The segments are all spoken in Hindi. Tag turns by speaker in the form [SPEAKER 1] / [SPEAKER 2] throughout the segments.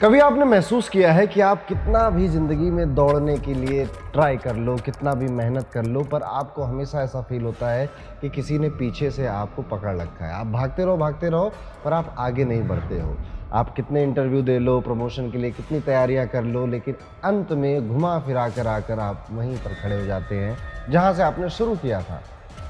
[SPEAKER 1] कभी आपने महसूस किया है कि आप कितना भी ज़िंदगी में दौड़ने के लिए ट्राई कर लो, कितना भी मेहनत कर लो, पर आपको हमेशा ऐसा फ़ील होता है कि किसी ने पीछे से आपको पकड़ रखा है। आप भागते रहो, पर आप आगे नहीं बढ़ते हो। आप कितने इंटरव्यू दे लो, प्रमोशन के लिए कितनी तैयारियाँ कर लो, लेकिन अंत में घुमा-फिरा कर आकर आप वहीं पर खड़े हो जाते हैं, जहाँ से आपने शुरू किया था।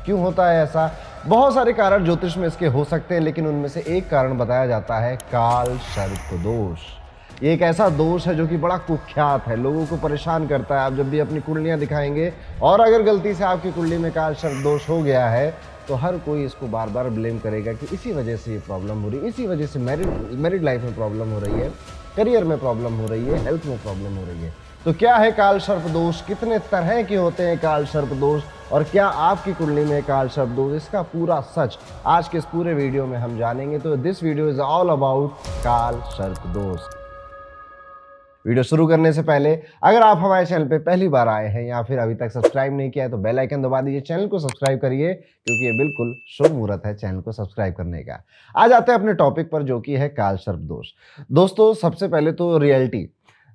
[SPEAKER 1] क्यों होता है ऐसा? बहुत सारे कारण ज्योतिष में इसके हो सकते हैं, लेकिन उनमें से एक कारण बताया जाता है काल सर्प दोष। ये एक ऐसा दोष है जो कि बड़ा कुख्यात है, लोगों को परेशान करता है। आप जब भी अपनी कुंडलियाँ दिखाएँगे और अगर गलती से आपकी कुंडली में काल सर्प दोष हो गया है, तो हर कोई इसको बार-बार ब्लेम करेगा कि इसी वजह से ये प्रॉब्लम हो रही है, इसी वजह से मैरिड लाइफ में प्रॉब्लम हो रही है, करियर में प्रॉब्लम हो रही है, हेल्थ में प्रॉब्लम हो रही है। तो क्या है काल सर्प दोष? कितने तरह के होते हैं काल सर्प दोष? और क्या आपकी कुंडली में काल सर्प दोष? इसका पूरा सच आज के इस पूरे वीडियो में हम जानेंगे। तो this video is all about काल सर्प दोष। वीडियो शुरू करने से पहले अगर आप हमारे चैनल पे पहली बार आए हैं या फिर अभी तक सब्सक्राइब नहीं किया है तो बेल आइकन दबा दीजिए, चैनल को सब्सक्राइब करिए, क्योंकि ये बिल्कुल शुभ मुहूर्त है चैनल को सब्सक्राइब करने का। आज आते हैं अपने टॉपिक पर, जो कि है काल सर्प दोष। दोस्तों, सबसे पहले तो रियलिटी,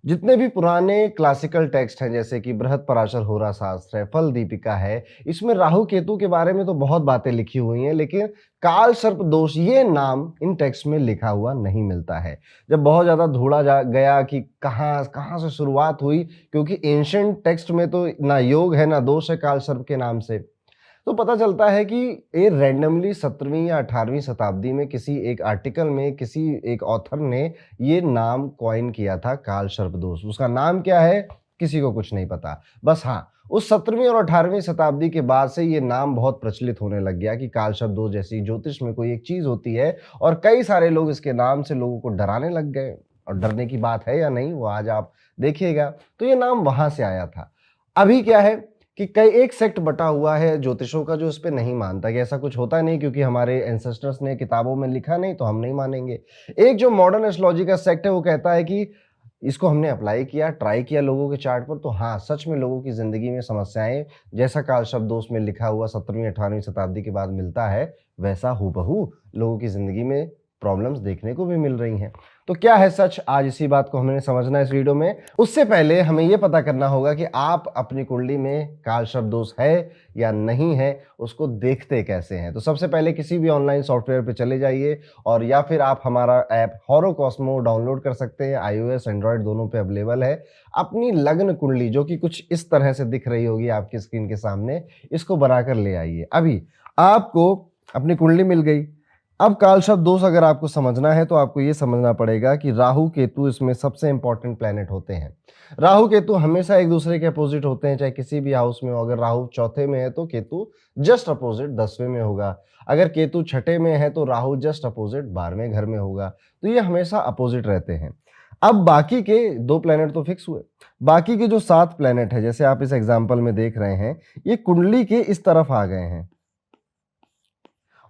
[SPEAKER 1] जितने भी पुराने क्लासिकल टेक्स्ट हैं जैसे कि बृहद पराशर होरा शास्त्र है, फल दीपिका है, इसमें राहु केतु के बारे में तो बहुत बातें लिखी हुई हैं, लेकिन काल सर्प दोष ये नाम इन टेक्स्ट में लिखा हुआ नहीं मिलता है। जब बहुत ज़्यादा ढूंढा जा गया कि कहाँ कहाँ से शुरुआत हुई, क्योंकि एंशिएंट टेक्स्ट में तो ना योग है ना दोष है काल सर्प के नाम से, तो पता चलता है कि ये रैंडमली 17वीं या 18वीं शताब्दी में किसी एक आर्टिकल में किसी एक ऑथर ने ये नाम कॉइन किया था काल सर्प दोष। उसका नाम क्या है किसी को कुछ नहीं पता। बस हाँ, उस 17वीं और 18वीं शताब्दी के बाद से ये नाम बहुत प्रचलित होने लग गया कि काल सर्प दोष जैसी ज्योतिष में कोई एक चीज होती है, और कई सारे लोग इसके नाम से लोगों को डराने लग गए। और डरने की बात है या नहीं वो आज आप देखिएगा। तो ये नाम वहां से आया था। अभी क्या है कि कई एक सेक्ट बटा हुआ है ज्योतिषों का जो इस पे नहीं मानता कि ऐसा कुछ होता नहीं, क्योंकि हमारे एंसेस्टर्स ने किताबों में लिखा नहीं तो हम नहीं मानेंगे। एक जो मॉडर्न एस्ट्रोलॉजी का सेक्ट है वो कहता है कि इसको हमने अप्लाई किया, ट्राई किया लोगों के चार्ट पर, तो हाँ सच में लोगों की जिंदगी में समस्याएं जैसा काल शब्द दोष में लिखा हुआ 17वीं 18वीं शताब्दी के बाद मिलता है, वैसा हूबहू लोगों की जिंदगी में प्रॉब्लम्स देखने को भी मिल रही हैं। तो क्या है सच, आज इसी बात को हमें समझना है इस वीडियो में। उससे पहले हमें यह पता करना होगा कि आप अपनी कुंडली में काल शब्द दोष है या नहीं है, उसको देखते कैसे हैं। तो सबसे पहले किसी भी ऑनलाइन सॉफ्टवेयर पे चले जाइए, और या फिर आप हमारा ऐप हॉरोकॉस्मो डाउनलोड कर सकते हैं। iOS एंड्रॉयड दोनों पे अवेलेबल है। अपनी लग्न कुंडली जो कि कुछ इस तरह से दिख रही होगी आपकी स्क्रीन के सामने, इसको बनाकर ले आइए। अभी आपको अपनी कुंडली मिल गई। अब काल शब्द दोष अगर आपको समझना है तो आपको ये समझना पड़ेगा कि राहु केतु इसमें सबसे इंपॉर्टेंट प्लेनेट होते हैं। राहु केतु हमेशा एक दूसरे के अपोजिट होते हैं, चाहे किसी भी हाउस में हो। अगर राहु चौथे में है तो केतु जस्ट अपोजिट 10वें में होगा। अगर केतु छठे में है तो राहु जस्ट अपोजिट 12वें घर में होगा। तो ये हमेशा अपोजिट रहते हैं। अब बाकी के 2 प्लेनेट तो फिक्स हुए, बाकी के जो 7 प्लेनेट है, जैसे आप इस एग्जाम्पल में देख रहे हैं, ये कुंडली के इस तरफ आ गए हैं,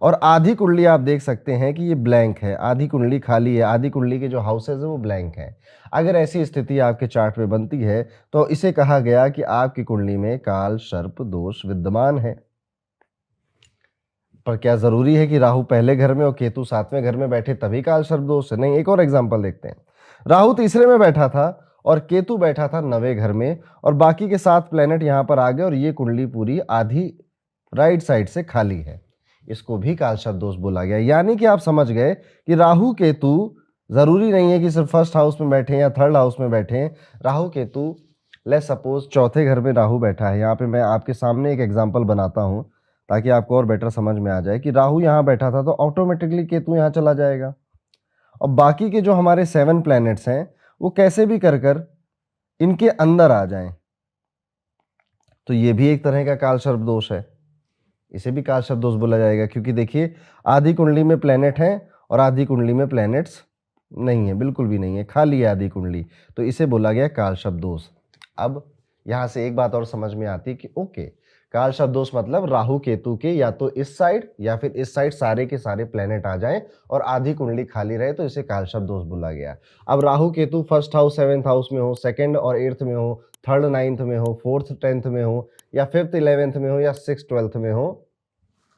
[SPEAKER 1] और आधी कुंडली आप देख सकते हैं कि ये ब्लैंक है, आधी कुंडली खाली है, आधी कुंडली के जो हाउसेज है वो ब्लैंक है। अगर ऐसी स्थिति आपके चार्ट में बनती है तो इसे कहा गया कि आपकी कुंडली में काल सर्प दोष विद्यमान है। पर क्या जरूरी है कि राहु पहले घर में और केतु 7वें घर में बैठे तभी काल सर्प दोष है? नहीं। एक और एग्जाम्पल देखते हैं। राहु तीसरे में बैठा था और केतु बैठा था 9वें घर में, और बाकी के 7 प्लेनेट यहां पर आ गए, और ये कुंडली पूरी आधी राइट साइड से खाली है। इसको भी काल सर्प दोष बोला गया। यानी कि आप समझ गए कि राहु केतु जरूरी नहीं है कि सिर्फ फर्स्ट हाउस में बैठे या थर्ड हाउस में बैठे। राहु केतु, लेट्स सपोज चौथे घर में राहु बैठा है। यहाँ पे मैं आपके सामने एक एग्जांपल बनाता हूँ ताकि आपको और बेटर समझ में आ जाए कि राहु यहाँ बैठा था तो ऑटोमेटिकली केतु यहाँ चला जाएगा, और बाकी के जो हमारे 7 प्लैनेट्स हैं वो कैसे भी कर कर इनके अंदर आ जाएं। तो ये भी एक तरह का काल सर्प दोष है, इसे भी काल सर्प दोष बोला जाएगा। क्योंकि देखिए, आधी कुंडली में प्लैनेट हैं और आधी कुंडली में प्लैनेट्स नहीं है, बिल्कुल भी नहीं है, खाली है आधी कुंडली, तो इसे बोला गया काल सर्प दोष। अब यहां से एक बात और समझ में आती है कि ओके, काल सर्प दोष मतलब राहु केतु के या तो इस साइड या फिर इस साइड सारे के सारे प्लैनेट आ जाएं और आधी कुंडली खाली रहे, तो इसे काल सर्प दोष बोला गया। अब Rahu Ketu first house 7th house में हो, सेकंड और 8th में हो, थर्ड 9th में हो, फोर्थ 10th में हो, या 5th 11th में हो, या 6th 12th में हो,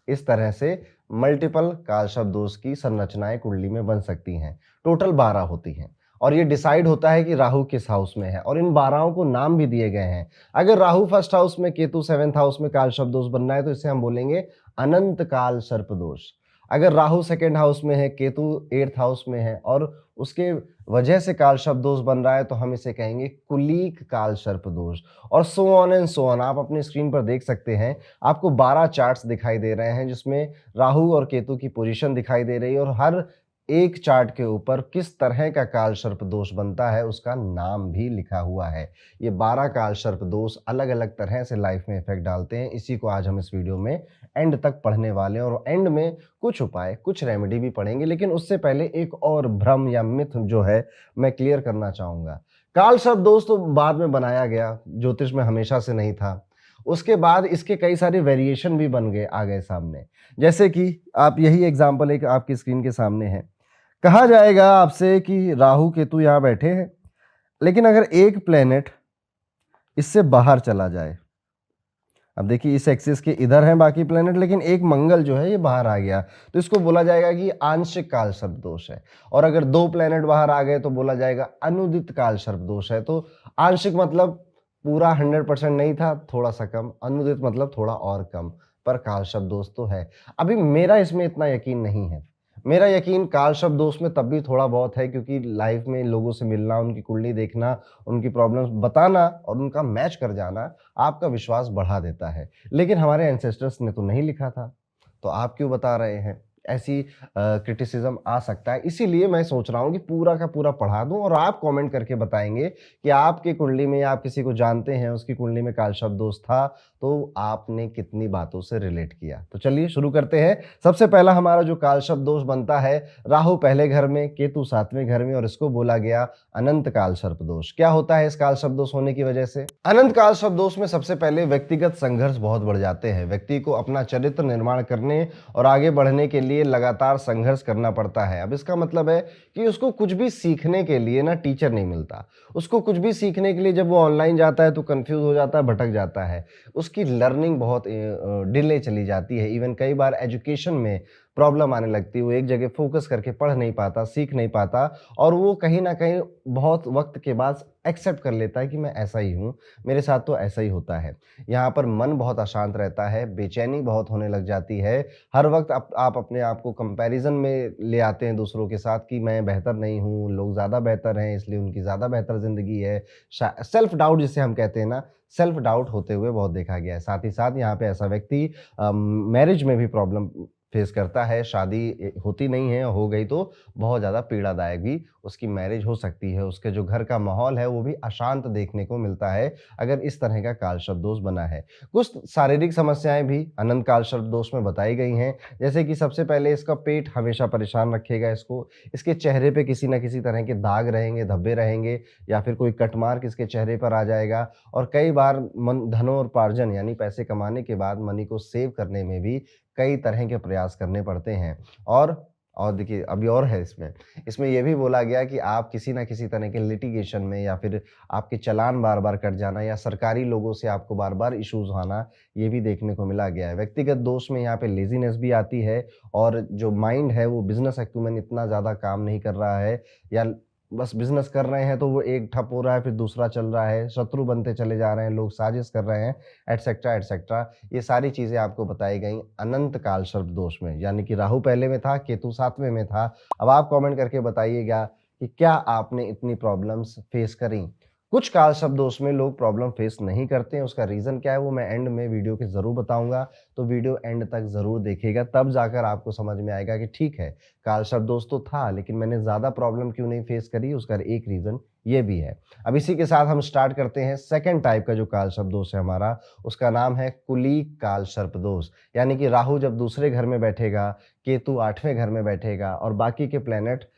[SPEAKER 1] इस तरह से मल्टीपल काल शब्द दोष की संरचनाएं कुंडली में बन सकती हैं। टोटल 12 होती हैं, और ये डिसाइड होता है कि राहु किस हाउस में है, और इन 12 को नाम भी दिए गए हैं। अगर राहु फर्स्ट हाउस में, केतु सेवेंथ हाउस में काल सर्प दोष बन रहा है तो इसे हम बोलेंगे अनंत काल सर्प दोष। अगर राहु सेकेंड हाउस में है, केतु एट्थ हाउस में है और उसके वजह से काल सर्प दोष बन रहा है तो हम इसे कहेंगे कुलीक काल सर्प दोष। और so on and so on. आप अपनी स्क्रीन पर देख सकते हैं, आपको 12 चार्ट्स दिखाई दे रहे हैं जिसमें राहु और केतु की पोजीशन दिखाई दे रही है, और हर एक चार्ट के ऊपर किस तरह का काल सर्प दोष बनता है उसका नाम भी लिखा हुआ है। ये 12 काल सर्प दोष अलग अलग तरह से लाइफ में इफेक्ट डालते हैं। इसी को आज हम इस वीडियो में एंड तक पढ़ने वाले हैं, और एंड में कुछ उपाय, कुछ रेमेडी भी पढ़ेंगे। लेकिन उससे पहले एक और भ्रम या मिथ जो है मैं क्लियर करना चाहूंगा। काल सर्प दोष तो बाद में बनाया गया, ज्योतिष में हमेशा से नहीं था। उसके बाद इसके कई सारे वेरिएशन भी बन गए, आ गए सामने। जैसे कि आप यही एग्जाम्पल एक आपकी स्क्रीन के सामने है। कहा जाएगा आपसे कि राहु केतु यहाँ बैठे हैं, लेकिन अगर एक प्लेनेट इससे बाहर चला जाए, अब देखिए इस एक्सिस के इधर हैं बाकी प्लेनेट, लेकिन एक मंगल जो है ये बाहर आ गया, तो इसको बोला जाएगा कि आंशिक काल सर्प दोष है। और अगर 2 प्लेनेट बाहर आ गए तो बोला जाएगा अनुदित काल सर्प दोष है। तो आंशिक मतलब पूरा 100% नहीं था, थोड़ा सा कम, अनुदित मतलब थोड़ा और कम, पर काल सर्प दोष तो है। अभी मेरा इसमें इतना यकीन नहीं है। मेरा यकीन काल सर्प दोष में तब भी थोड़ा बहुत है, क्योंकि लाइफ में लोगों से मिलना, उनकी कुंडली देखना, उनकी प्रॉब्लम्स बताना और उनका मैच कर जाना आपका विश्वास बढ़ा देता है। लेकिन हमारे एंसेस्टर्स ने तो नहीं लिखा था, तो आप क्यों बता रहे हैं? ऐसी क्रिटिसिज्म आ सकता है। इसीलिए मैं सोच रहा हूँ कि पूरा का पूरा पढ़ा दूं, और आप कमेंट करके बताएंगे कि आपकी कुंडली में, या आप किसी को जानते हैं उसकी कुंडली में काल सर्प दोष था, तो आपने कितनी बातों से रिलेट किया। तो चलिए शुरू करते हैं। सबसे पहला हमारा जो काल सर्प दोष बनता है, राहु पहले घर में, केतु 7वें घर में, और इसको बोला गया अनंत काल सर्प दोष। क्या होता है इस काल सर्प दोष होने की वजह से? अनंत काल सर्प दोष में सबसे पहले व्यक्तिगत संघर्ष बहुत बढ़ जाते हैं। व्यक्ति को अपना चरित्र निर्माण करने और आगे बढ़ने के लिए लगातार संघर्ष करना पड़ता है। अब इसका मतलब है कि उसको कुछ भी सीखने के लिए ना टीचर नहीं मिलता। उसको कुछ भी सीखने के लिए जब वो ऑनलाइन जाता है तो कंफ्यूज हो जाता है, भटक जाता है। उसकी लर्निंग बहुत डिले चली जाती है। इवन कई बार एजुकेशन में प्रॉब्लम आने लगती है। वो एक जगह फोकस करके पढ़ नहीं पाता, सीख नहीं पाता, और वो कहीं ना कहीं बहुत वक्त के बाद एक्सेप्ट कर लेता है कि मैं ऐसा ही हूँ, मेरे साथ तो ऐसा ही होता है। यहाँ पर मन बहुत अशांत रहता है, बेचैनी बहुत होने लग जाती है। हर वक्त आप अपने आप को कंपैरिजन में ले आते हैं दूसरों के साथ कि मैं बेहतर नहीं हूँ, लोग ज़्यादा बेहतर हैं इसलिए उनकी ज़्यादा बेहतर ज़िंदगी है। सेल्फ डाउट जिसे हम कहते हैं ना, सेल्फ डाउट होते हुए बहुत देखा गया है। साथ ही साथ यहाँ पे ऐसा व्यक्ति मैरिज में भी प्रॉब्लम फेस करता है। शादी होती नहीं है, हो गई तो बहुत ज़्यादा पीड़ादायक भी उसकी मैरिज हो सकती है। उसके जो घर का माहौल है वो भी अशांत देखने को मिलता है अगर इस तरह का काल सर्प दोष बना है। कुछ शारीरिक समस्याएं भी अनंत काल सर्प दोष में बताई गई हैं, जैसे कि सबसे पहले इसका पेट हमेशा परेशान रखेगा इसको। इसके चेहरे पे किसी न किसी तरह के दाग रहेंगे, धब्बे रहेंगे, या फिर कोई कट मार्क इसके चेहरे पर आ जाएगा। और कई बार धनोपार्जन यानी पैसे कमाने के बाद मनी को सेव करने में भी कई तरह के प्रयास करने पड़ते हैं। और देखिए अभी और है इसमें इसमें यह भी बोला गया कि आप किसी ना किसी तरह के लिटिगेशन में, या फिर आपके चालान बार बार कट जाना, या सरकारी लोगों से आपको बार बार इश्यूज आना, ये भी देखने को मिला गया है। व्यक्तिगत दोष में यहाँ पे लेजीनेस भी आती है, और जो माइंड है वो बिजनेस एक्यूमेन इतना ज़्यादा काम नहीं कर रहा है, या बस बिजनेस कर रहे हैं तो वो एक ठप हो रहा है फिर दूसरा चल रहा है, शत्रु बनते चले जा रहे हैं, लोग साजिश कर रहे हैं, एटसेट्रा एटसेट्रा। ये सारी चीज़ें आपको बताई गई अनंत काल सर्प दोष में, यानी कि राहु पहले में था, केतु 7वें में था। अब आप कमेंट करके बताइएगा कि क्या आपने इतनी प्रॉब्लम्स फेस करी। कुछ काल सर्प दोष में लोग प्रॉब्लम फेस नहीं करते हैं, उसका रीज़न क्या है वो मैं एंड में वीडियो के ज़रूर बताऊंगा। तो वीडियो एंड तक ज़रूर देखिएगा, तब जाकर आपको समझ में आएगा कि ठीक है काल सर्प दोष तो था, लेकिन मैंने ज़्यादा प्रॉब्लम क्यों नहीं फेस करी। उसका एक रीज़न ये भी है। अब इसी के साथ हम स्टार्ट करते हैं सेकेंड टाइप का जो काल सर्प दोष है हमारा, उसका नाम है कुलीक काल सर्प दोष। यानी कि राहु जब दूसरे घर में बैठेगा, केतु 8वें घर में बैठेगा, और बाकी के प्लेनेट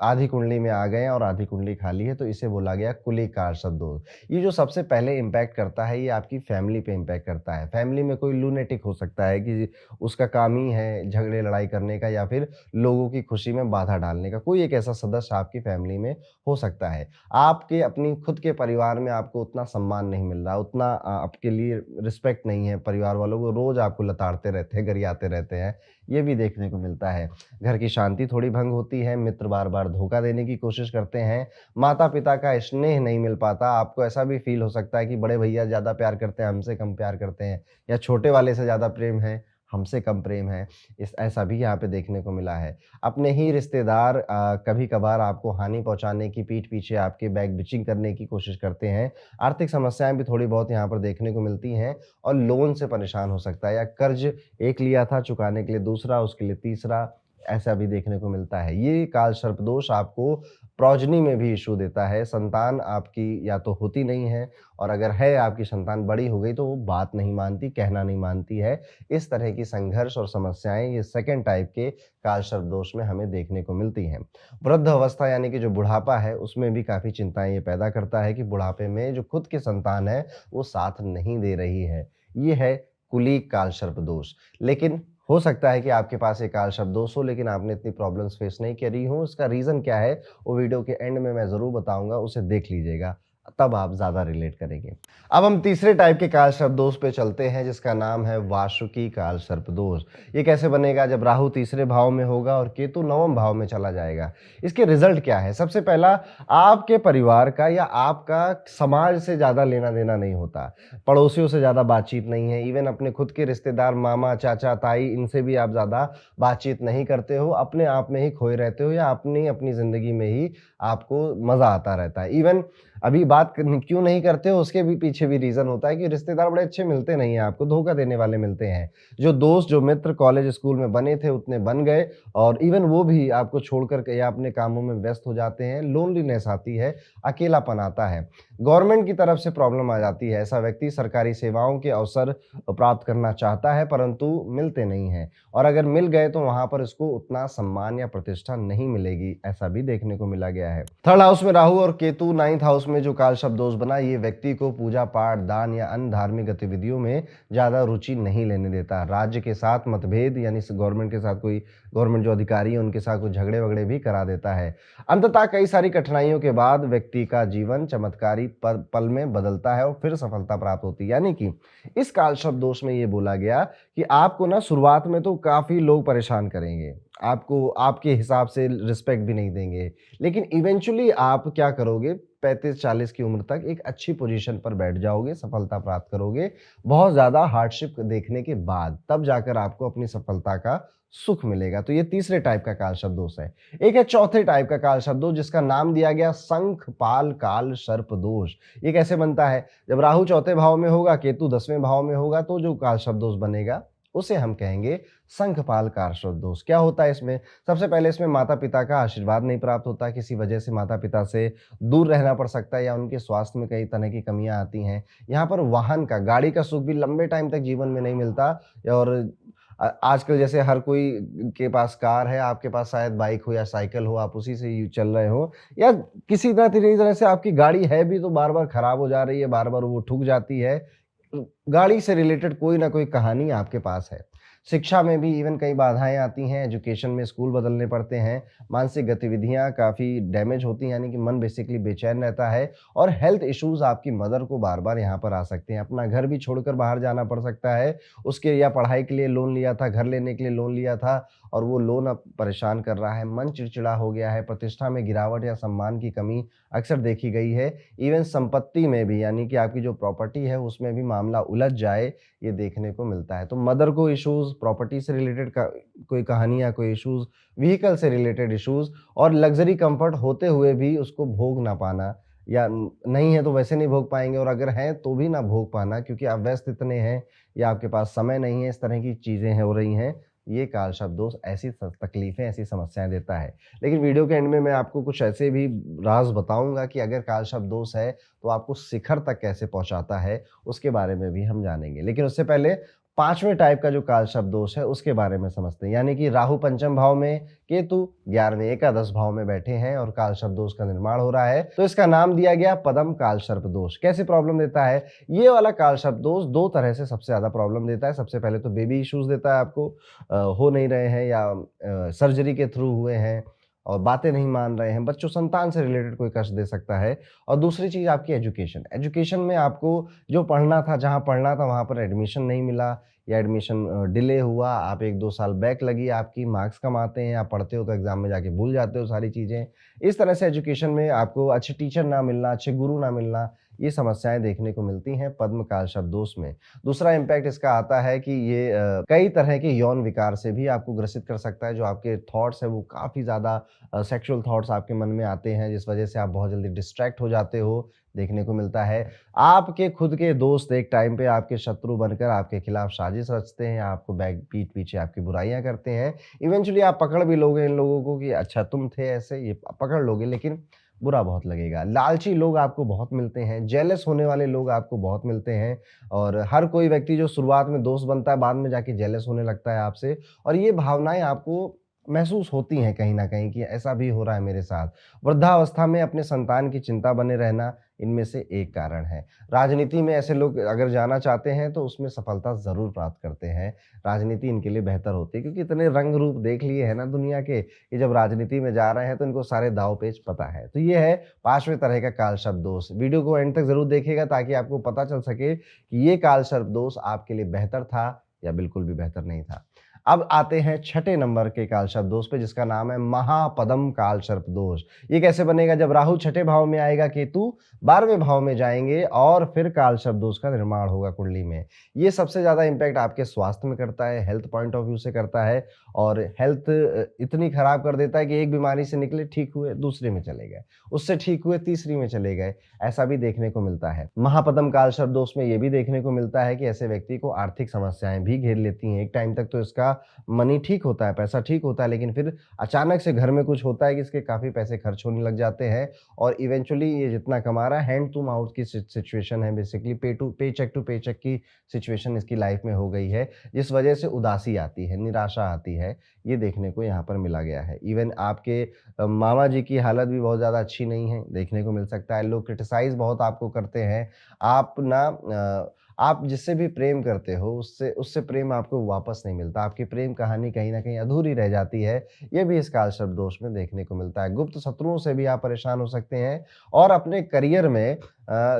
[SPEAKER 1] आधी कुंडली में आ गए हैं और आधी कुंडली खाली है, तो इसे बोला गया कुलीक काल सर्प दोष। ये जो सबसे पहले इम्पैक्ट करता है ये आपकी फैमिली पे इम्पैक्ट करता है। फैमिली में कोई लूनेटिक हो सकता है कि उसका काम ही है झगड़े लड़ाई करने का, या फिर लोगों की खुशी में बाधा डालने का। कोई एक ऐसा सदस्य आपकी फैमिली में हो सकता है। आपके अपनी खुद के परिवार में आपको उतना सम्मान नहीं मिल रहा, उतना आपके लिए रिस्पेक्ट नहीं है, परिवार वालों को रोज आपको लताड़ते रहते हैं, गरियाते रहते हैं, ये भी देखने को मिलता है। घर की शांति थोड़ी भंग होती है, मित्र बार-बार धोखा देने की कोशिश करते हैं, माता-पिता का स्नेह नहीं मिल पाता, आपको ऐसा भी फ़ील हो सकता है कि बड़े भैया ज़्यादा प्यार करते हैं, हमसे कम प्यार करते हैं या छोटे वाले से ज़्यादा प्रेम है, हमसे कम प्रेम है। इस ऐसा भी यहाँ पे देखने को मिला है। अपने ही रिश्तेदार कभी-कभार आपको हानि पहुँचाने की पीठ पीछे आपके बैक बिचिंग करने की कोशिश करते हैं। आर्थिक समस्याएँ भी थोड़ी बहुत यहाँ पर देखने को मिलती हैं और लोन से परेशान हो सकता है या कर्ज़ एक लिया था चुकाने के लिए दूसरा, उसके लिए तीसरा, ऐसा भी देखने को मिलता है। ये काल सर्पदोष आपको प्रोजनी में भी इश्यू देता है। संतान आपकी या तो होती नहीं है और अगर है आपकी संतान बड़ी हो गई तो वो बात नहीं मानती, कहना नहीं मानती है। इस तरह की संघर्ष और समस्याएँ ये सेकंड टाइप के काल सर्पदोष में हमें देखने को मिलती हैं। वृद्ध अवस्था यानी कि जो बुढ़ापा है उसमें भी काफ़ी चिंताएँ ये पैदा करता है कि बुढ़ापे में जो खुद की संतान है वो साथ नहीं दे रही है। ये है कुलीन काल सर्पदोष। लेकिन हो सकता है कि आपके पास ये काल सर्पदोष हो लेकिन आपने इतनी प्रॉब्लम्स फेस नहीं करी हों, उसका रीज़न क्या है वो वीडियो के एंड में मैं ज़रूर बताऊँगा, उसे देख लीजिएगा, तब आप ज़्यादा रिलेट करेंगे। अब हम तीसरे टाइप के काल सर्पदोष पे चलते हैं जिसका नाम है वासुकी काल सर्पदोष। ये कैसे बनेगा? जब राहु तीसरे भाव में होगा और केतु नवम भाव में चला जाएगा। इसके रिज़ल्ट क्या है? सबसे पहला, आपके परिवार का या आपका समाज से ज़्यादा लेना-देना नहीं होता। पड़ोसियों से ज़्यादा बातचीत नहीं है, इवन अपने खुद के रिश्तेदार मामा, चाचा, ताई इनसे भी आप ज़्यादा बातचीत नहीं करते हो, अपने आप में ही खोए रहते हो या अपनी ज़िंदगी में ही आपको मज़ा आता रहता है। इवन अभी बात क्यों नहीं करते हो उसके भी पीछे भी रीज़न होता है कि रिश्तेदार बड़े अच्छे मिलते नहीं हैं आपको, धोखा देने वाले मिलते हैं। जो दोस्त, जो मित्र कॉलेज, स्कूल में बने थे उतने बन गए और इवन वो भी आपको छोड़कर के या अपने कामों में व्यस्त हो जाते हैं, लोनलीनेस आती है, अकेलापन आता है। गवर्नमेंट की तरफ से प्रॉब्लम आ जाती है, ऐसा व्यक्ति सरकारी सेवाओं के अवसर प्राप्त करना चाहता है परंतु मिलते नहीं हैं और अगर मिल गए तो वहाँ पर इसको उतना सम्मान या प्रतिष्ठा नहीं मिलेगी, ऐसा भी देखने को मिला गया है। थर्ड हाउस में राहु और केतु, नाइन्थ हाउस में जो काल शब्दोष बना, ये व्यक्ति को पूजा पाठ, दान या अन्य धार्मिक गतिविधियों में ज़्यादा रुचि नहीं लेने देता। राज्य के साथ मतभेद यानी गवर्नमेंट के साथ कोई गवर्नमेंट जो अधिकारी है उनके साथ कुछ झगड़े-वगड़े भी करा देता है। अंततः कई सारी कठिनाइयों के बाद व्यक्ति का जीवन चमत्कारी पल में बदलता है और फिर सफलता प्राप्त होती है। यानी कि इस काल शब्दोष में ये बोला गया कि आपको ना शुरुआत में तो काफ़ी लोग परेशान करेंगे। आपको आपके हिसाब से रिस्पेक्ट भी नहीं देंगे। लेकिन इवेंचुअली आप क्या करोगे 35-40 की उम्र तक एक अच्छी पोजीशन पर बैठ जाओगे, सफलता प्राप्त करोगे। बहुत ज़्यादा हार्डशिप देखने के बाद तब जाकर आपको अपनी सफलता का सुख मिलेगा। तो ये तीसरे टाइप का काल शब्दोष है। एक है चौथे टाइप का काल शब्दोष जिसका नाम दिया गया शंखपाल काल सर्प दोष। ये कैसे बनता है? जब राहु चौथे भाव में होगा, केतु 10वें भाव में होगा तो जो काल शब्दोष बनेगा उसे हम कहेंगे शंखपाल काल सर्प दोष। क्या होता है इसमें? सबसे पहले इसमें माता-पिता का आशीर्वाद नहीं प्राप्त होता, किसी वजह से माता-पिता से दूर रहना पड़ सकता है या उनके स्वास्थ्य में कई तरह की कमियाँ आती हैं। यहाँ पर वाहन का, गाड़ी का सुख भी लंबे टाइम तक जीवन में नहीं मिलता और आजकल जैसे हर कोई के पास कार है, आपके पास शायद बाइक हो या साइकिल हो, आप उसी से चल रहे हो या किसी तरह से आपकी गाड़ी है भी तो बार-बार खराब हो जा रही है, बार-बार वो ठुक जाती है। गाड़ी से रिलेटेड कोई ना कोई कहानी आपके पास है। शिक्षा में भी इवन कई बाधाएँ आती हैं, एजुकेशन में स्कूल बदलने पड़ते हैं, मानसिक गतिविधियाँ काफ़ी डैमेज होती हैं यानी कि मन बेसिकली बेचैन रहता है और हेल्थ इश्यूज़ आपकी मदर को बार-बार यहाँ पर आ सकते हैं। अपना घर भी छोड़कर बाहर जाना पड़ सकता है, उसके या पढ़ाई के लिए लोन लिया था, घर लेने के लिए लोन लिया था और वो लोन अब परेशान कर रहा है, मन चिड़चिड़ा हो गया है, प्रतिष्ठा में गिरावट या सम्मान की कमी अक्सर देखी गई है। इवन संपत्ति में भी यानी कि आपकी जो प्रॉपर्टी है उसमें भी मामला उलझ जाए, ये देखने को मिलता है। तो मदर को इश्यूज़, प्रॉपर्टी से रिलेटेड कोई कहानियाँ, कोई इश्यूज़, व्हीकल से रिलेटेड इश्यूज़ और लग्ज़री कम्फ़र्ट होते हुए भी उसको भोग ना पाना या नहीं है तो वैसे नहीं भोग पाएँगे और अगर हैं तो भी ना भोग पाना क्योंकि आप व्यस्त इतने हैं या आपके पास समय नहीं है, इस तरह की चीज़ें हो रही हैं। ये काल शब्दोष ऐसी तकलीफ़ें, ऐसी समस्याएँ देता है। लेकिन वीडियो के एंड में मैं आपको कुछ ऐसे भी राज़ बताऊँगा कि अगर काल शब्दोष है तो आपको शिखर तक कैसे पहुँचाता है, उसके बारे में भी हम जानेंगे। लेकिन उससे पहले 5वें टाइप का जो काल शब्दोष है उसके बारे में समझते हैं। यानी कि राहु पंचम भाव में, केतु 11वें एकादश भाव में बैठे हैं और काल शब्दोष का निर्माण हो रहा है। तो इसका नाम दिया गया पदम काल सर्प दोष। कैसे प्रॉब्लम देता है? ये वाला काल सर्प दोष 2 तरह से सबसे ज़्यादा प्रॉब्लम देता है। सबसे पहले तो बेबी इश्यूज़ देता है आपको, हो नहीं रहे हैं या सर्जरी के थ्रू हुए हैं और बातें नहीं मान रहे हैं, बच्चों संतान से रिलेटेड कोई कष्ट दे सकता है। और दूसरी चीज़ आपकी एजुकेशन, एजुकेशन में आपको जो पढ़ना था, जहाँ पढ़ना था वहाँ पर एडमिशन नहीं मिला या एडमिशन डिले हुआ, आप 1-2 साल बैक लगी आपकी, मार्क्स कम आते हैं, आप पढ़ते हो तो एग्ज़ाम में जाके भूल जाते हो सारी चीज़ें। इस तरह से एजुकेशन में आपको अच्छे टीचर ना मिलना, अच्छे गुरु ना मिलना, ये समस्याएँ देखने को मिलती हैं पद्म काल शब्दोश में। दूसरा इम्पैक्ट इसका आता है कि ये कई तरह के यौन विकार से भी आपको ग्रसित कर सकता है। जो आपके थॉट्स हैं वो काफ़ी ज़्यादा सेक्सुअल थॉट्स आपके मन में आते हैं, जिस वजह से आप बहुत जल्दी डिस्ट्रैक्ट हो जाते हो, देखने को मिलता है। आपके खुद के दोस्त एक टाइम पे आपके शत्रु बनकर आपके खिलाफ साजिश रचते हैं, आपको बैक पीठ पीछे आपकी बुराइयाँ करते हैं। इवेंचुअली आप पकड़ भी लोगे इन लोगों को कि अच्छा तुम थे ऐसे, ये पकड़ लोगे, लेकिन बुरा बहुत लगेगा। लालची लोग आपको बहुत मिलते हैं, जेलस होने वाले लोग आपको बहुत मिलते हैं और हर कोई व्यक्ति जो शुरुआत में दोस्त बनता है, बाद में जाके जेलस होने लगता है आपसे और ये भावनाएँ आपको महसूस होती हैं कहीं न कहीं कि ऐसा भी हो रहा है मेरे साथ। वृद्धावस्था में अपने संतान की चिंता बने रहना, इनमें से एक कारण है। राजनीति में ऐसे लोग अगर जाना चाहते हैं तो उसमें सफलता ज़रूर प्राप्त करते हैं। राजनीति इनके लिए बेहतर होती है क्योंकि इतने रंग रूप देख लिए हैं ना दुनिया के, कि जब राजनीति में जा रहे हैं तो इनको सारे दाँव-पेच पता है। तो ये है 5वें तरह का काल सर्प दोष। वीडियो को एंड तक ज़रूर देखिएगा ताकि आपको पता चल सके कि ये काल सर्प दोष आपके लिए बेहतर था या बिल्कुल भी बेहतर नहीं था। अब आते हैं छठे नंबर के काल सर्प दोष पे, जिसका नाम है महापद्म काल सर्प दोष। ये कैसे बनेगा? जब राहु छठे भाव में आएगा, केतु 12वें भाव में जाएँगे और फिर काल सर्प दोष का निर्माण होगा कुंडली में। ये सबसे ज़्यादा इम्पैक्ट आपके स्वास्थ्य में करता है, हेल्थ पॉइंट ऑफ व्यू से करता है और हेल्थ इतनी खराब कर देता है कि एक बीमारी से निकले ठीक हुए, दूसरे में चले गए, उससे ठीक हुए तीसरी में चले गए, ऐसा भी देखने को मिलता है। महापद्म काल सर्प दोष में ये भी देखने को मिलता है कि ऐसे व्यक्ति को आर्थिक समस्याएँ भी घेर लेती हैं। एक टाइम तक तो इसका मनी ठीक होता है, पैसा ठीक होता है, लेकिन फिर अचानक से घर में कुछ होता है कि इसके काफ़ी पैसे खर्च होने लग जाते हैं और इवेंचुअली ये जितना कमा रहा है हैंड टू माउथ की सिचुएशन है, बेसिकली पे चेक की सिचुएशन इसकी लाइफ में हो गई है, जिस वजह से उदासी आती है, निराशा आती है, ये देखने को यहाँ पर मिला गया है। इवन आपके मामा जी की हालत भी बहुत ज़्यादा अच्छी नहीं है, देखने को मिल सकता है। लोग क्रिटिसाइज़ बहुत आपको करते हैं। आप ना आप जिससे भी प्रेम करते हो उससे उससे प्रेम आपको वापस नहीं मिलता। आपकी प्रेम कहानी कहीं न कहीं अधूरी रह जाती है। ये भी इस काल सर्प दोष में देखने को मिलता है। गुप्त शत्रुओं से भी आप परेशान हो सकते हैं और अपने करियर में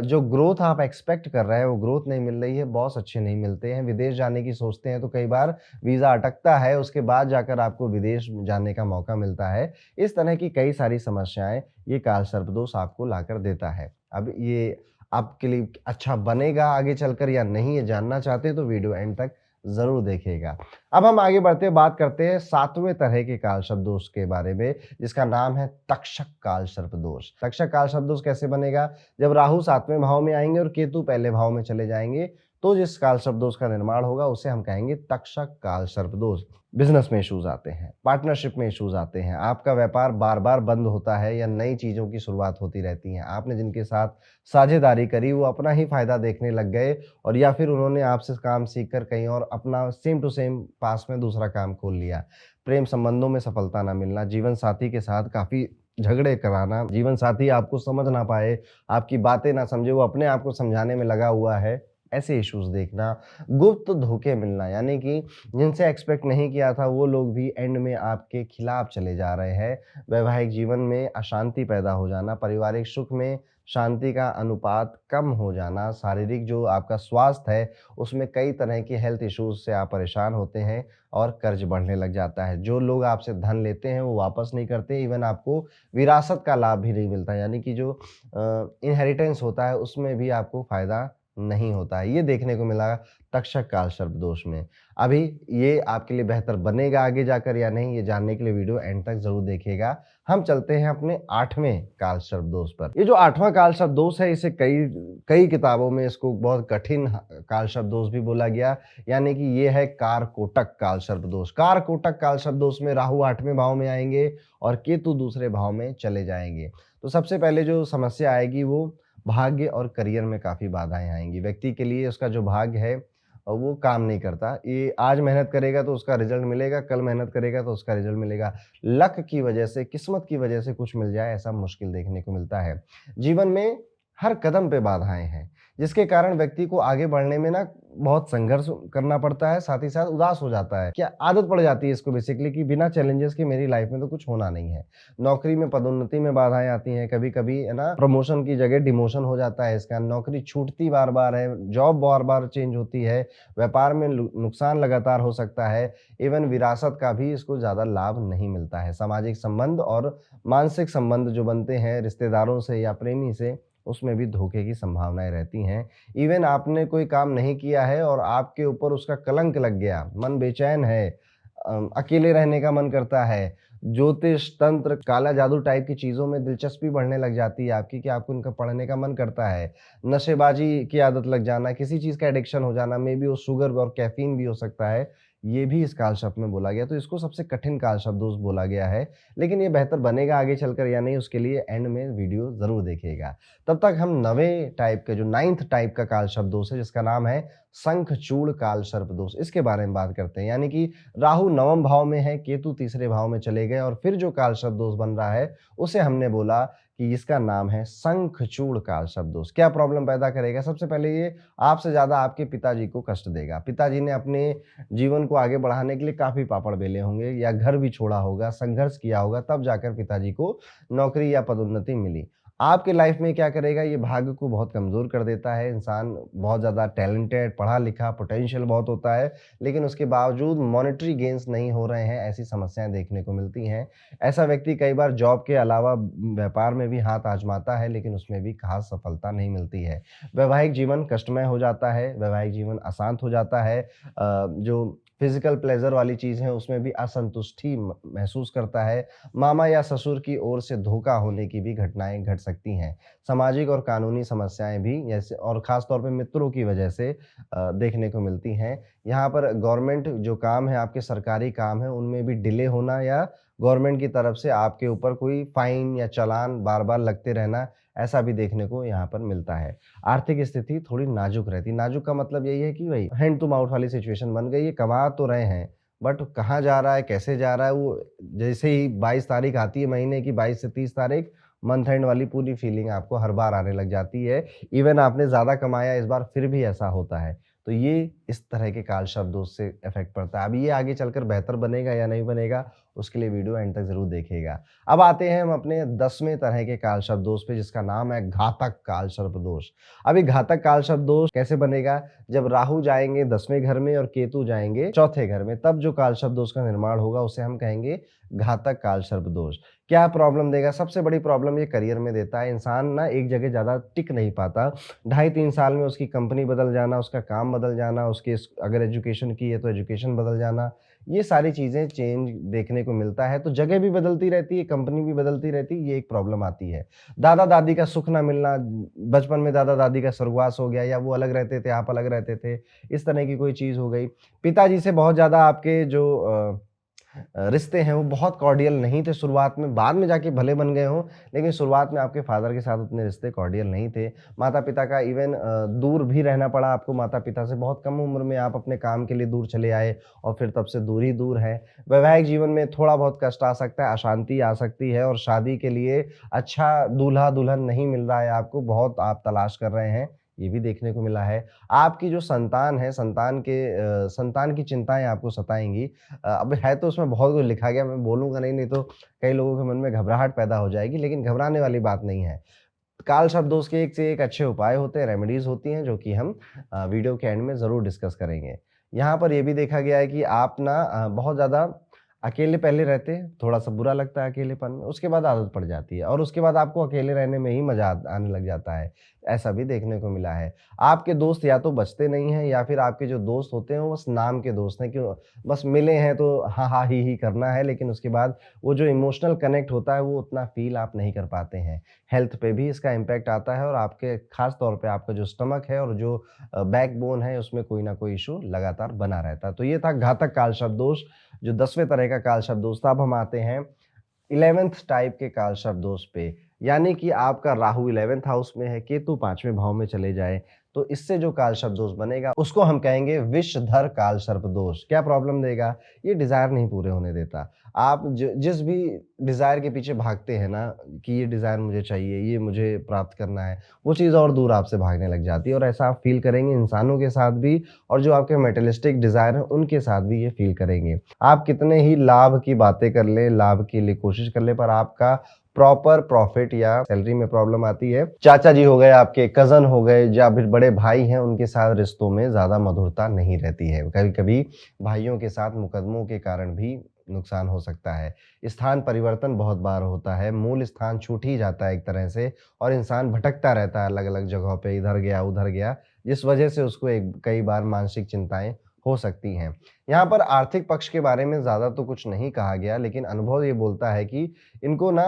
[SPEAKER 1] जो ग्रोथ आप एक्सपेक्ट कर रहे हैं वो ग्रोथ नहीं मिल रही है, बॉस अच्छे नहीं मिलते हैं, विदेश जाने की सोचते हैं तो कई बार वीज़ा अटकता है, उसके बाद जाकर आपको विदेश जाने का मौका मिलता है। इस तरह की कई सारी समस्याएँ ये काल सर्प दोष आपको लाकर देता है। अब ये आपके लिए अच्छा बनेगा आगे चलकर या नहीं, ये जानना चाहते हैं तो वीडियो एंड तक ज़रूर देखिएगा। अब हम आगे बढ़ते हैं, बात करते हैं 7वें तरह के काल सर्प दोष के बारे में, जिसका नाम है तक्षक काल सर्प दोष। तक्षक काल सर्प दोष कैसे बनेगा? जब राहु 7वें भाव में आएँगे और केतु पहले भाव में चले जाएँगे, तो जिस काल सर्प दोष का निर्माण होगा उसे हम कहेंगे तक्षक काल सर्प दोष। बिज़नेस में इश्यूज़ आते हैं, पार्टनरशिप में इश्यूज़ आते हैं, आपका व्यापार बार-बार बंद होता है या नई चीज़ों की शुरुआत होती रहती है। आपने जिनके साथ साझेदारी करी वो अपना ही फ़ायदा देखने लग गए और या फिर उन्होंने आपसे काम सीख कर कहीं और अपना सेम टू सेम पास में दूसरा काम खोल लिया। प्रेम संबंधों में सफलता ना मिलना, जीवन साथी के साथ काफ़ी झगड़े कराना, जीवन साथी आपको समझ ना पाए, आपकी बातें ना समझे, वो अपने आप को समझाने में लगा हुआ है, ऐसे इश्यूज़ देखना। गुप्त धोखे मिलना, यानी कि जिनसे एक्सपेक्ट नहीं किया था वो लोग भी एंड में आपके खिलाफ चले जा रहे हैं। वैवाहिक जीवन में अशांति पैदा हो जाना, पारिवारिक सुख में शांति का अनुपात कम हो जाना, शारीरिक जो आपका स्वास्थ्य है उसमें कई तरह के हेल्थ इश्यूज़ से आप परेशान होते हैं और कर्ज बढ़ने लग जाता है। जो लोग आपसे धन लेते हैं वो वापस नहीं करते, इवन आपको विरासत का लाभ भी नहीं मिलता, यानी कि जो इनहेरिटेंस होता है उसमें भी आपको फ़ायदा नहीं होता है। ये देखने को मिला तक्षक काल सर्प दोष में। अभी ये आपके लिए बेहतर बनेगा आगे जाकर या नहीं, ये जानने के लिए वीडियो एंड तक ज़रूर देखिएगा। हम चलते हैं अपने 8वें काल सर्प दोष पर। ये जो 8वां काल सर्प दोष है इसे कई कई किताबों में इसको बहुत कठिन काल सर्प दोष भी बोला गया, यानी कि ये है कारकोटक काल सर्प दोष। कारकोटक काल सर्प दोष में राहु 8वें भाव में आएँगे और केतु दूसरे भाव में चले जाएँगे। तो सबसे पहले जो समस्या आएगी वो भाग्य और करियर में काफ़ी बाधाएँ आएँगी। व्यक्ति के लिए उसका जो भाग्य है वो काम नहीं करता। ये आज मेहनत करेगा तो उसका रिज़ल्ट मिलेगा, कल मेहनत करेगा तो उसका रिज़ल्ट मिलेगा। लक की वजह से, किस्मत की वजह से कुछ मिल जाए ऐसा मुश्किल देखने को मिलता है। जीवन में हर कदम पे बाधाएँ हैं। जिसके कारण व्यक्ति को आगे बढ़ने में ना बहुत संघर्ष करना पड़ता है, साथ ही साथ उदास हो जाता है। क्या आदत पड़ जाती है इसको बेसिकली कि बिना चैलेंजेस के मेरी लाइफ में तो कुछ होना नहीं है। नौकरी में पदोन्नति में बाधाएँ आती हैं, कभी-कभी है ना प्रमोशन की जगह डिमोशन हो जाता है इसका, नौकरी छूटती बार-बार है, जॉब बार-बार चेंज होती है, व्यापार में नुकसान लगातार हो सकता है, इवन विरासत का भी इसको ज़्यादा लाभ नहीं मिलता है। सामाजिक संबंध और मानसिक संबंध जो बनते हैं रिश्तेदारों से या प्रेमी से, उसमें भी धोखे की संभावनाएँ रहती हैं। इवन आपने कोई काम नहीं किया है और आपके ऊपर उसका कलंक लग गया, मन बेचैन है, अकेले रहने का मन करता है, ज्योतिष, तंत्र, काला जादू टाइप की चीज़ों में दिलचस्पी बढ़ने लग जाती है आपकी कि आपको इनका पढ़ने का मन करता है, नशेबाज़ी की आदत लग जाना, किसी चीज़ का एडिक्शन हो जाना, मेबी वो शुगर और कैफ़ीन भी हो सकता है, ये भी इस काल शब्द में बोला गया। तो इसको सबसे कठिन काल शब्दों से बोला गया है, लेकिन ये बेहतर बनेगा आगे चलकर या नहीं, उसके लिए एंड में वीडियो ज़रूर देखिएगा। तब तक हम नवें टाइप के जो 9th टाइप का काल शब्द दोष है जिसका नाम है शंखचूड़ काल सर्प दोष, इसके बारे में बात करते हैं। यानी कि राहु 9वें भाव में है, केतु तीसरे भाव में चले गए और फिर जो काल शब्द दोष बन रहा है, उसे हमने बोला कि इसका नाम है शंखचूड़ काल शब्द दोष। क्या प्रॉब्लम पैदा करेगा? सबसे पहले ये आपसे ज़्यादा आपके पिताजी को कष्ट देगा। पिताजी ने अपने जीवन को आगे बढ़ाने के लिए काफ़ी पापड़ बेले होंगे या घर भी छोड़ा होगा, संघर्ष किया होगा, तब जाकर पिताजी को नौकरी या पदोन्नति मिली। आपके लाइफ में क्या करेगा, ये भाग्य को बहुत कमज़ोर कर देता है। इंसान बहुत ज़्यादा टैलेंटेड, पढ़ा-लिखा, पोटेंशियल बहुत होता है, लेकिन उसके बावजूद मॉनेटरी गेन्स नहीं हो रहे हैं, ऐसी समस्याएँ देखने को मिलती हैं। ऐसा व्यक्ति कई बार जॉब के अलावा व्यापार में भी हाथ आज़माता है, लेकिन उसमें भी ख़ास सफलता नहीं मिलती है। वैवाहिक जीवन कष्टमय हो जाता है, वैवाहिक जीवन अशांत हो जाता है। जो फिज़िकल प्लेज़र वाली चीज़ है, उसमें भी असंतुष्टि महसूस करता है। मामा या ससुर की ओर से धोखा होने की भी घटनाएँ घट सकती हैं। सामाजिक और कानूनी समस्याएँ भी जैसे और ख़ास तौर पे मित्रों की वजह से देखने को मिलती हैं। यहाँ पर गवर्नमेंट जो काम है, आपके सरकारी काम है, उनमें भी डिले होना या गवर्नमेंट की तरफ से आपके ऊपर कोई फ़ाइन या चालान बार-बार लगते रहना, ऐसा भी देखने को यहाँ पर मिलता है। आर्थिक स्थिति थोड़ी नाज़ुक रहती है। नाज़ुक का मतलब यही है कि भई हैंड टू माउथ वाली सिचुएशन बन गई है, कमा तो रहे हैं, बट कहाँ जा रहा है, कैसे जा रहा है, वो जैसे ही 22 तारीख आती है महीने की 22 से 30 तारीख, मंथ एंड वाली पूरी फीलिंग आपको हर बार आने लग जाती है। इवन आपने ज़्यादा कमाया इस बार, फिर भी ऐसा होता है। तो ये इस तरह के काल शब्दों से इफ़ेक्ट पड़ता है। अब ये आगे चलकर बेहतर बनेगा या नहीं बनेगा, उसके लिए वीडियो एंड तक ज़रूर देखिएगा। अब आते हैं हम अपने 10वें तरह के काल शब्द दोष पे, जिसका नाम है घातक काल सर्प दोष। अब ये घातक काल शब्द दोष कैसे बनेगा? जब राहु जाएँगे 10वें घर में और केतु जाएँगे चौथे घर में, तब जो काल शब्द दोष का निर्माण होगा उसे हम कहेंगे घातक काल सर्प दोष। क्या प्रॉब्लम देगा? सबसे बड़ी प्रॉब्लम ये करियर में देता है। इंसान ना एक जगह ज़्यादा टिक नहीं पाता। ढाई 3 साल में उसकी कंपनी बदल जाना, उसका काम बदल जाना, उसके अगर एजुकेशन की है तो एजुकेशन बदल जाना, ये सारी चीज़ें चेंज देखने को मिलता है। तो जगह भी बदलती रहती है, कंपनी भी बदलती रहती है, ये एक प्रॉब्लम आती है। दादा-दादी का सुख ना मिलना, बचपन में दादा-दादी का स्वर्गवास हो गया या वो अलग रहते थे, आप अलग रहते थे, इस तरह की कोई चीज़ हो गई। पिताजी से बहुत ज़्यादा आपके जो रिश्ते हैं वो बहुत कॉर्डियल नहीं थे शुरुआत में, बाद में जाके भले बन गए हों, लेकिन शुरुआत में आपके फ़ादर के साथ उतने रिश्ते कॉर्डियल नहीं थे। माता-पिता का इवन दूर भी रहना पड़ा आपको माता-पिता से, बहुत कम उम्र में आप अपने काम के लिए दूर चले आए और फिर तब से दूर ही दूर है। वैवाहिक जीवन में थोड़ा बहुत कष्ट आ सकता है, अशांति आ सकती है और शादी के लिए अच्छा दूल्हा-दुल्हन नहीं मिल रहा है आपको, बहुत आप तलाश कर रहे हैं, ये भी देखने को मिला है। आपकी जो संतान है, संतान की चिंताएँ आपको सताएँगी। अब है तो उसमें बहुत कुछ लिखा गया, मैं बोलूँगा नहीं, नहीं तो कई लोगों के मन में घबराहट पैदा हो जाएगी, लेकिन घबराने वाली बात नहीं है। काल शब्दों के एक से एक अच्छे उपाय होते हैं, रेमेडीज़ होती हैं, जो कि हम वीडियो के एंड में ज़रूर डिस्कस करेंगे। यहाँ पर ये भी देखा गया है कि आप ना बहुत ज़्यादा अकेले पहले रहते हैं, थोड़ा-सा बुरा लगता है अकेलेपन में, उसके बाद आदत पड़ जाती है और उसके बाद आपको अकेले रहने में ही मज़ा आने लग जाता है। ऐसा भी देखने को मिला है। आपके दोस्त या तो बचते नहीं हैं या फिर आपके जो दोस्त होते हैं वो बस नाम के दोस्त हैं कि बस मिले हैं तो हाँ, हाँ, ही करना है, लेकिन उसके बाद वो जो इमोशनल कनेक्ट होता है वो उतना फ़ील आप नहीं कर पाते हैं। हेल्थ पे भी इसका इम्पैक्ट आता है और आपके ख़ास तौर पे आपका जो स्टमक है और जो बैकबोन है उसमें कोई ना कोई इश्यू लगातार बना रहता है। तो ये था घातक काल शब्द दोष, जो 10वें तरह का काल शब्द दोष था। अब हम आते हैं 11th टाइप के काल शब्द दोष पे, यानी कि आपका राहु 11th हाउस में है, केतु 5वें भाव में चले जाए, तो इससे जो काल सर्प दोष बनेगा उसको हम कहेंगे विषधर काल सर्प दोष। क्या प्रॉब्लम देगा? ये डिज़ायर नहीं पूरे होने देता। आप जिस भी डिज़ायर के पीछे भागते हैं ना कि ये डिज़ायर मुझे चाहिए, ये मुझे प्राप्त करना है, वो चीज़ और दूर आपसे भागने लग जाती है और ऐसा आप फ़ील करेंगे इंसानों के साथ भी और जो आपके मटेरियलिस्टिक डिज़ायर हैं, उनके साथ भी ये फ़ील करेंगे। आप कितने ही लाभ की बातें कर लें, लाभ के लिए कोशिश कर लें, पर आपका प्रॉपर प्रॉफ़िट या सैलरी में प्रॉब्लम आती है। चाचा जी हो गए, आपके कज़न हो गए या फिर बड़े भाई हैं, उनके साथ रिश्तों में ज़्यादा मधुरता नहीं रहती है। कभी-कभी भाइयों के साथ मुकदमों के कारण भी नुकसान हो सकता है। स्थान परिवर्तन बहुत बार होता है, मूल स्थान छूट ही जाता है एक तरह से और इंसान भटकता रहता है अलग-अलग जगहों पे, इधर गया, उधर गया, जिस वजह से उसको एक कई बार मानसिक चिंताएँ हो सकती हैं। यहाँ पर आर्थिक पक्ष के बारे में ज़्यादा तो कुछ नहीं कहा गया, लेकिन अनुभव ये बोलता है कि इनको ना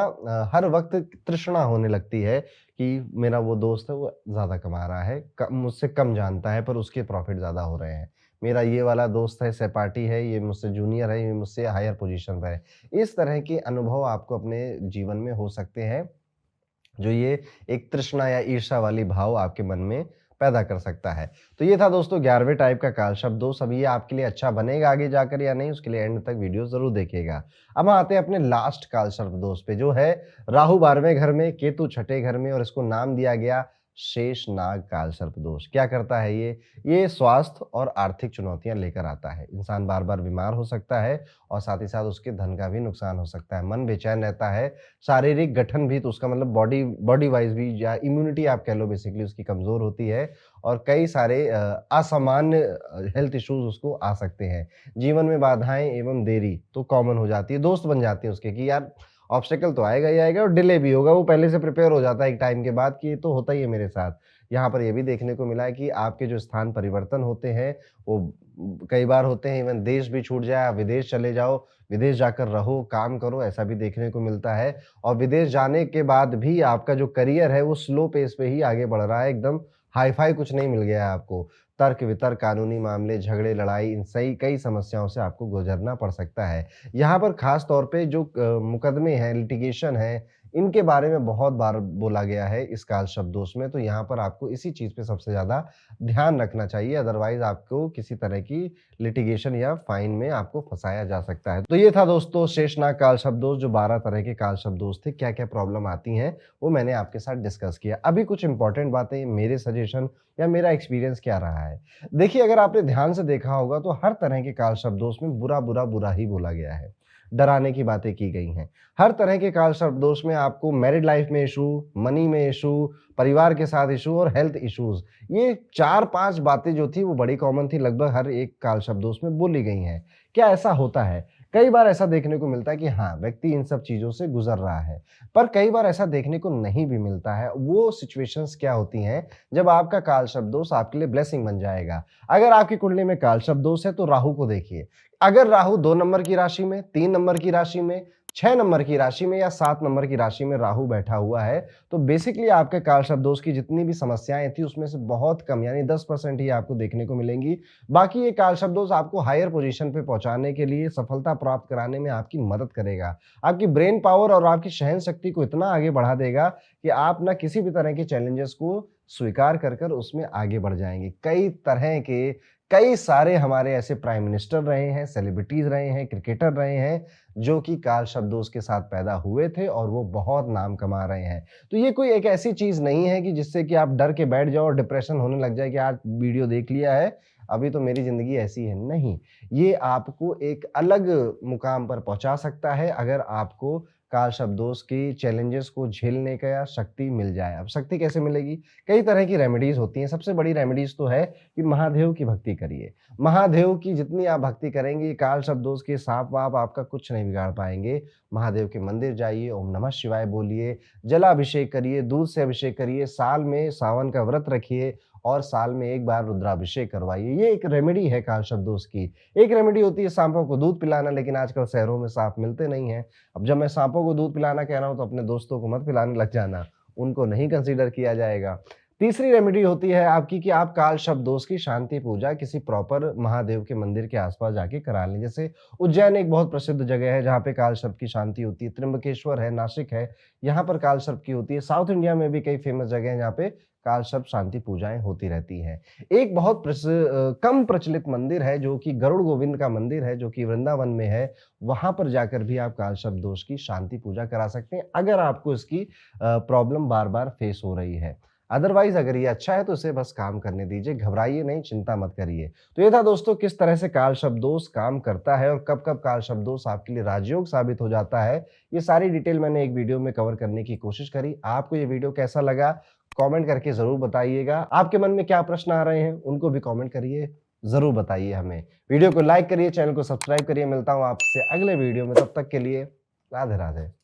[SPEAKER 1] हर वक़्त तृष्णा होने लगती है कि मेरा वो दोस्त है, वो ज़्यादा कमा रहा है, मुझसे कम जानता है पर उसके प्रॉफ़िट ज़्यादा हो रहे हैं। मेरा ये वाला दोस्त है, सहपाठी है, ये मुझसे जूनियर है, ये मुझसे हायर पोज़ीशन पे है। इस तरह के अनुभव आपको अपने जीवन में हो सकते हैं, जो ये एक तृष्णा या ईर्ष्या वाली भाव आपके मन में पैदा कर सकता है। तो ये था दोस्तों 11वें टाइप का काल शब्द दोष। अब ये आपके लिए अच्छा बनेगा आगे जाकर या नहीं, उसके लिए एंड तक वीडियो ज़रूर देखिएगा। अब हम आते हैं अपने लास्ट काल सर्प दोष पे, जो है राहु 12वें घर में, केतु छठे घर में और इसको नाम दिया गया शेषनाग काल सर्प दोष। क्या करता है ये? ये स्वास्थ्य और आर्थिक चुनौतियाँ लेकर आता है। इंसान बार-बार बीमार हो सकता है और साथ ही साथ उसके धन का भी नुकसान हो सकता है। मन बेचैन रहता है, शारीरिक गठन भी, तो उसका मतलब बॉडी बॉडी वाइज़ भी या इम्यूनिटी आप कह लो, बेसिकली उसकी कमज़ोर होती है और कई सारे असामान्य हेल्थ इश्यूज़ उसको आ सकते हैं। जीवन में बाधाएँ एवं देरी तो कॉमन हो जाती है, दोस्त बन जाते हैं उसके कि यार ऑब्स्टेकल तो आएगा ही आएगा और डिले भी होगा, वो पहले से प्रिपेयर हो जाता है एक टाइम के बाद कि ये तो होता ही है मेरे साथ। यहाँ पर ये भी देखने को मिला है कि आपके जो स्थान परिवर्तन होते हैं, वो कई बार होते हैं, इवन देश भी छूट जाए, आप विदेश चले जाओ, विदेश जाकर रहो, काम करो, ऐसा भी देखने को मिलता है और विदेश जाने के बाद भी आपका जो करियर है, वो स्लो पेस पे ही आगे बढ़ रहा है, एकदम हाई-फाई कुछ नहीं मिल गया है आपको। तर्क-वितर्क, कानूनी मामले, झगड़े, लड़ाई, इन सही कई समस्याओं से आपको गुज़रना पड़ सकता है। यहाँ पर ख़ास तौर पे जो मुकदमे हैं, लिटिगेशन है, इनके बारे में बहुत बार बोला गया है इस काल शब्दोश में, तो यहाँ पर आपको इसी चीज़ पे सबसे ज़्यादा ध्यान रखना चाहिए, अदरवाइज़ आपको किसी तरह की लिटिगेशन या फाइन में आपको फँसाया जा सकता है। तो ये था दोस्तों शेषनाग काल शब्दोश, जो 12 तरह के काल शब्दोश थे, क्या-क्या प्रॉब्लम आती हैं, वो मैंने आपके साथ डिस्कस किया। अभी कुछ इम्पोर्टेंट बातें, मेरे सजेशन या मेरा एक्सपीरियंस क्या रहा है। देखिए, अगर आपने ध्यान से देखा होगा तो हर तरह के काल शब्दोश में बुरा, बुरा, बुरा ही बोला गया है। डराने की बातें की गई हैं। हर तरह के काल शब्दोश में आपको मैरिड लाइफ में इश्यू, मनी में इश्यू, परिवार के साथ इश्यू और हेल्थ इश्यूज़, ये 4-5 बातें जो थी वो बड़ी कॉमन थी, लगभग हर एक काल शब्दोश में बोली गई हैं। क्या ऐसा होता है? कई बार ऐसा देखने को मिलता है कि हाँ, व्यक्ति इन सब चीज़ों से गुज़र रहा है। पर कई बार ऐसा देखने को नहीं भी मिलता है। वो सिचुएशंस क्या होती हैं, जब आपका काल शब्दोष आपके लिए ब्लेसिंग बन जाएगा। अगर आपकी कुंडली में काल शब्दोष है तो राहु को देखिए। अगर राहु 2 नंबर की राशि में, 3 नंबर की राशि में, 6 नंबर की राशि में या 7 नंबर की राशि में राहु बैठा हुआ है, तो बेसिकली आपके काल शब्दोष की जितनी भी समस्याएँ थी उसमें से बहुत कम, यानी 10% ही आपको देखने को मिलेंगी। बाकी ये काल शब्दोष आपको हायर पोज़ीशन पे पहुँचाने के लिए, सफलता प्राप्त कराने में आपकी मदद करेगा। आपकी ब्रेन पावर और आपकी सहन शक्ति को इतना आगे बढ़ा देगा कि आप ना किसी भी तरह के चैलेंजेस को स्वीकार कर उसमें आगे बढ़ जाएँगे। कई सारे हमारे ऐसे प्राइम मिनिस्टर रहे हैं, सेलिब्रिटीज़ रहे हैं, क्रिकेटर रहे हैं, जो कि काल शब्दों के साथ पैदा हुए थे और वो बहुत नाम कमा रहे हैं। तो ये कोई एक ऐसी चीज़ नहीं है कि जिससे कि आप डर के बैठ जाओ और डिप्रेशन होने लग जाए कि आज वीडियो देख लिया है, अभी तो मेरी ज़िंदगी ऐसी है। नहीं, ये आपको एक अलग मुकाम पर पहुँचा सकता है अगर आपको काल शब्दोष की चैलेंजेस को झेलने का या शक्ति मिल जाए। अब शक्ति कैसे मिलेगी? कई तरह की रेमेडीज़ होती हैं। सबसे बड़ी रेमेडीज़ तो है कि महादेव की भक्ति करिए। महादेव की जितनी आप भक्ति करेंगे, काल शब्दोष के साँप-वाप आपका कुछ नहीं बिगाड़ पाएँगे। महादेव के मंदिर जाइए, ओम नमः शिवाय बोलिए, जलाभिषेक करिए, दूध से अभिषेक करिए, साल में सावन का व्रत रखिए और साल में 1 बार रुद्राभिषेक करवाइए। ये एक रेमेडी है काल शब्दोष की। एक रेमेडी होती है साँपों को दूध पिलाना, लेकिन आजकल शहरों में साँप मिलते नहीं हैं। अब जब मैं साँपों को दूध पिलाना कह रहा हूँ तो अपने दोस्तों को मत पिलाने लग जाना, उनको नहीं कंसीडर किया जाएगा। तीसरी रेमेडी होती है आपकी कि आप काल शब्द दोष की शांति पूजा किसी प्रॉपर महादेव के मंदिर के आसपास जाके करा लें। जैसे उज्जैन एक बहुत प्रसिद्ध जगह है जहाँ पे काल सर्प की शांति होती है, त्र्यंबकेश्वर है, नासिक है, यहाँ पर काल सर्प की होती है। साउथ इंडिया में भी कई फेमस जगह हैं जहाँ पे काल सर्प शांति पूजाएँ होती रहती हैं। एक बहुत कम प्रचलित मंदिर है जो कि गरुड़ गोविंद का मंदिर है, जो कि वृंदावन में है। वहाँ पर जाकर भी आप काल शब्द दोष की शांति पूजा करा सकते हैं, अगर आपको इसकी प्रॉब्लम बार-बार फेस हो रही है। अदरवाइज़ अगर ये अच्छा है तो इसे बस काम करने दीजिए, घबराइए नहीं, चिंता मत करिए। तो ये था दोस्तों किस तरह से काल शब्दोश काम करता है और कब-कब काल शब्दोश आपके लिए राजयोग साबित हो जाता है। ये सारी डिटेल मैंने एक वीडियो में कवर करने की कोशिश करी। आपको ये वीडियो कैसा लगा? कमेंट करके ज़रूर बताइएगा। आपके मन में क्या प्रश्न आ रहे हैं? उनको भी कमेंट करिए, ज़रूर बताइए हमें। वीडियो को लाइक करिए, चैनल को सब्सक्राइब करिए। मिलता हूँ आपसे अगले वीडियो में, तब तक के लिए राधे-राधे।